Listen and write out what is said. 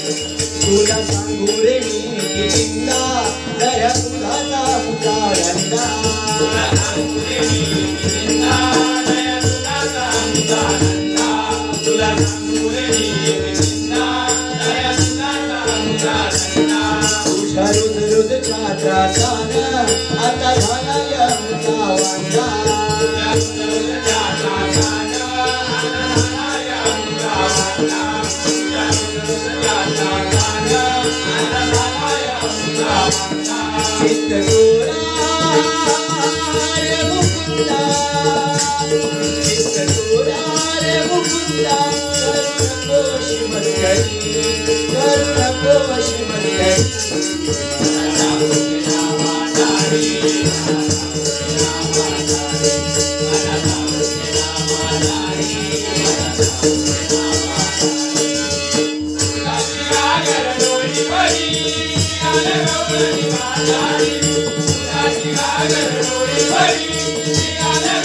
तुला सांगू रे मी कितींदा दया तुझा उदारंदा तुला सांगू रे मी कितींदा दया तुझा उदारंदा तुला सांगू रे मी कितींदा दया तुझा उदारंदा तुझ्या रुद्रुदच्या त्रासानं आता झाला यमचा वांदा तुझ्या रुद्रुदच्या त्रासानं आता झाला यमचा वांदा तुझ्या रुद्रुदच्या त्रासानं आता झाला यमचा वांदा चित्त गोरा रे मुकुंदा चित्त गोरा रे मुकुंदा करू नकोश मस्करी Hare